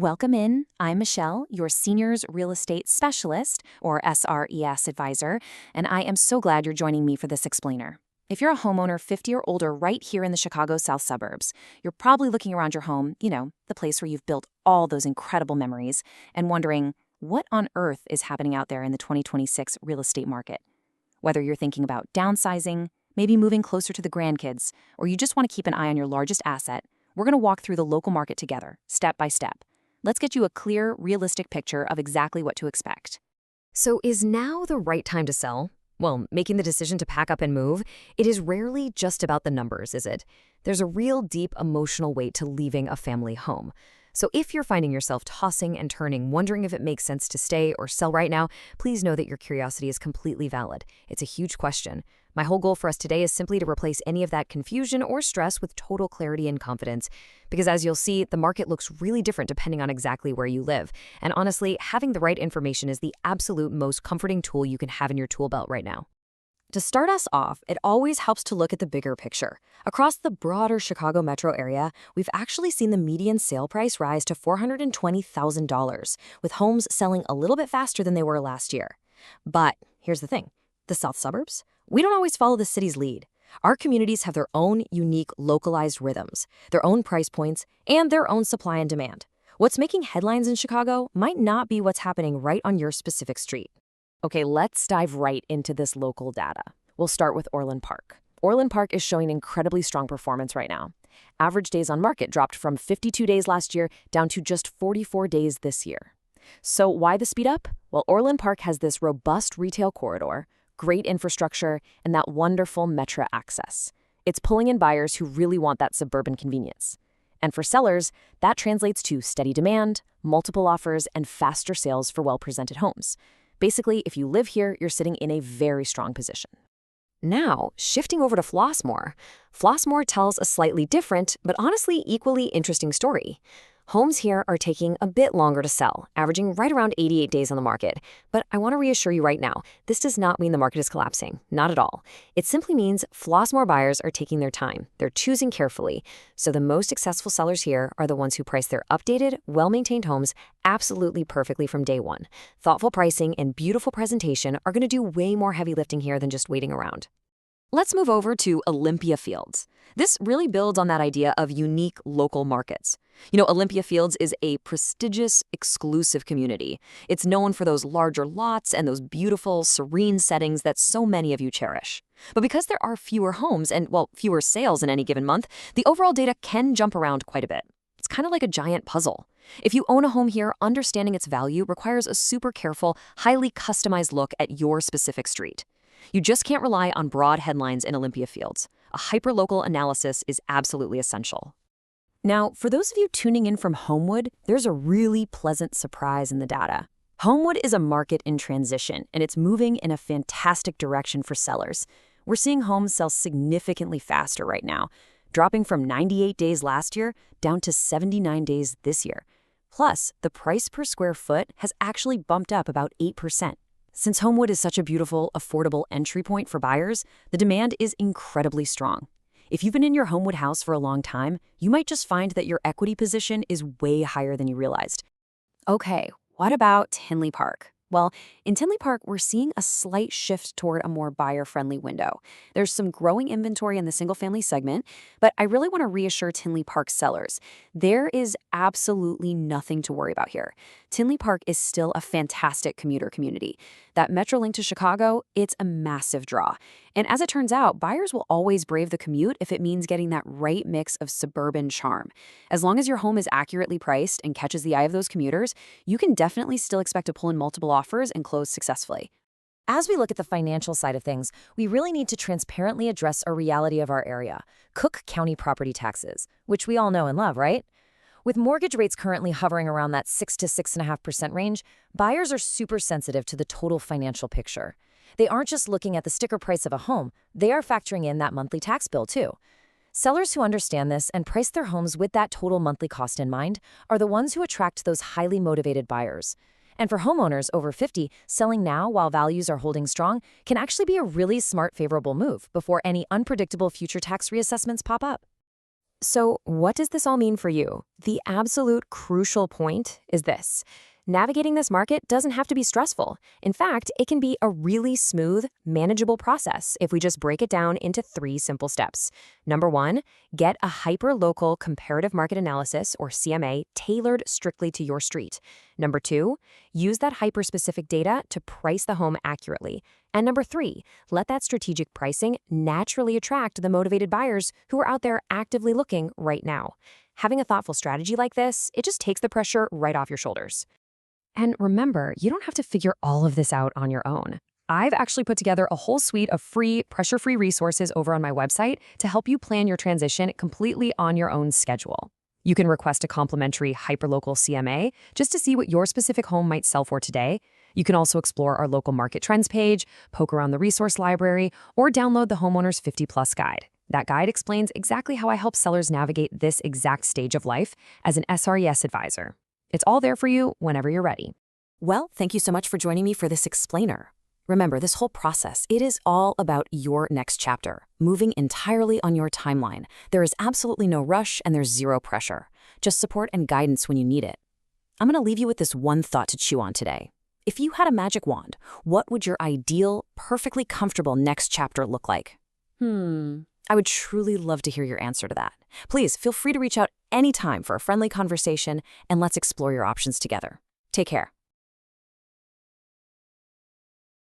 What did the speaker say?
Welcome in. I'm Michelle, your Seniors Real Estate Specialist, or SRES advisor, and I am so glad you're joining me for this explainer. If you're a homeowner 50 or older right here in the Chicago South Suburbs, you're probably looking around your home, the place where you've built all those incredible memories, and wondering, what on earth is happening out there in the 2026 real estate market? Whether you're thinking about downsizing, maybe moving closer to the grandkids, or you just want to keep an eye on your largest asset, we're going to walk through the local market together, step by step. Let's get you a clear, realistic picture of exactly what to expect. So is now the right time to sell? Well, making the decision to pack up and move, it is rarely just about the numbers, is it? There's a real deep emotional weight to leaving a family home. So if you're finding yourself tossing and turning, wondering if it makes sense to stay or sell right now, please know that your curiosity is completely valid. It's a huge question. My whole goal for us today is simply to replace any of that confusion or stress with total clarity and confidence. Because as you'll see, the market looks really different depending on exactly where you live. And honestly, having the right information is the absolute most comforting tool you can have in your tool belt right now. To start us off, it always helps to look at the bigger picture. Across the broader Chicago metro area, we've actually seen the median sale price rise to $420,000, with homes selling a little bit faster than they were last year. But here's the thing. The South Suburbs? We don't always follow the city's lead. Our communities have their own unique localized rhythms, their own price points, and their own supply and demand. What's making headlines in Chicago might not be what's happening right on your specific street. Okay, let's dive right into this local data. We'll start with Orland Park. Orland Park is showing incredibly strong performance right now. Average days on market dropped from 52 days last year down to just 44 days this year. So why the speed up? Well, Orland Park has this robust retail corridor, great infrastructure, and that wonderful metro access. It's pulling in buyers who really want that suburban convenience. And for sellers, that translates to steady demand, multiple offers, and faster sales for well-presented homes. Basically, if you live here, you're sitting in a very strong position. Now, shifting over to Flossmoor. Flossmoor tells a slightly different, but honestly equally interesting story. Homes here are taking a bit longer to sell, averaging right around 88 days on the market. But I want to reassure you right now, this does not mean the market is collapsing. Not at all. It simply means Flossmoor buyers are taking their time. They're choosing carefully. So the most successful sellers here are the ones who price their updated, well-maintained homes absolutely perfectly from day one. Thoughtful pricing and beautiful presentation are going to do way more heavy lifting here than just waiting around. Let's move over to Olympia Fields. This really builds on that idea of unique local markets. Olympia Fields is a prestigious, exclusive community. It's known for those larger lots and those beautiful, serene settings that so many of you cherish. But because there are fewer homes and, fewer sales in any given month, the overall data can jump around quite a bit. It's kind of like a giant puzzle. If you own a home here, understanding its value requires a super careful, highly customized look at your specific street. You just can't rely on broad headlines in Olympia Fields. A hyperlocal analysis is absolutely essential. Now, for those of you tuning in from Homewood, there's a really pleasant surprise in the data. Homewood is a market in transition, and it's moving in a fantastic direction for sellers. We're seeing homes sell significantly faster right now, dropping from 98 days last year down to 79 days this year. Plus, the price per square foot has actually bumped up about 8%. Since Homewood is such a beautiful, affordable entry point for buyers, the demand is incredibly strong. If you've been in your Homewood house for a long time, you might just find that your equity position is way higher than you realized. Okay, what about Tinley Park? Well, in Tinley Park, we're seeing a slight shift toward a more buyer-friendly window. There's some growing inventory in the single-family segment, but I really want to reassure Tinley Park sellers. There is absolutely nothing to worry about here. Tinley Park is still a fantastic commuter community. That Metro link to Chicago, it's a massive draw. And as it turns out, buyers will always brave the commute if it means getting that right mix of suburban charm. As long as your home is accurately priced and catches the eye of those commuters, you can definitely still expect to pull in multiple offers and close successfully. As we look at the financial side of things, we really need to transparently address a reality of our area: Cook County property taxes, which we all know and love, right? With mortgage rates currently hovering around that 6 to 6.5% range, buyers are super sensitive to the total financial picture. They aren't just looking at the sticker price of a home, they are factoring in that monthly tax bill too. Sellers who understand this and price their homes with that total monthly cost in mind are the ones who attract those highly motivated buyers. And for homeowners over 50, selling now while values are holding strong can actually be a really smart, favorable move before any unpredictable future tax reassessments pop up. So, what does this all mean for you? The absolute crucial point is this. Navigating this market doesn't have to be stressful. In fact, it can be a really smooth, manageable process if we just break it down into 3 simple steps. Number 1, get a hyper-local comparative market analysis, or CMA, tailored strictly to your street. Number 2, use that hyper-specific data to price the home accurately. And number 3, let that strategic pricing naturally attract the motivated buyers who are out there actively looking right now. Having a thoughtful strategy like this, it just takes the pressure right off your shoulders. And remember, you don't have to figure all of this out on your own. I've actually put together a whole suite of free, pressure-free resources over on my website to help you plan your transition completely on your own schedule. You can request a complimentary hyperlocal CMA just to see what your specific home might sell for today. You can also explore our local market trends page, poke around the resource library, or download the Homeowner's 50+ guide. That guide explains exactly how I help sellers navigate this exact stage of life as an SRES advisor. It's all there for you whenever you're ready. Well, thank you so much for joining me for this explainer. Remember, this whole process, it is all about your next chapter, moving entirely on your timeline. There is absolutely no rush and there's zero pressure. Just support and guidance when you need it. I'm going to leave you with this one thought to chew on today. If you had a magic wand, what would your ideal, perfectly comfortable next chapter look like? I would truly love to hear your answer to that. Please feel free to reach out anytime for a friendly conversation, and let's explore your options together. Take care.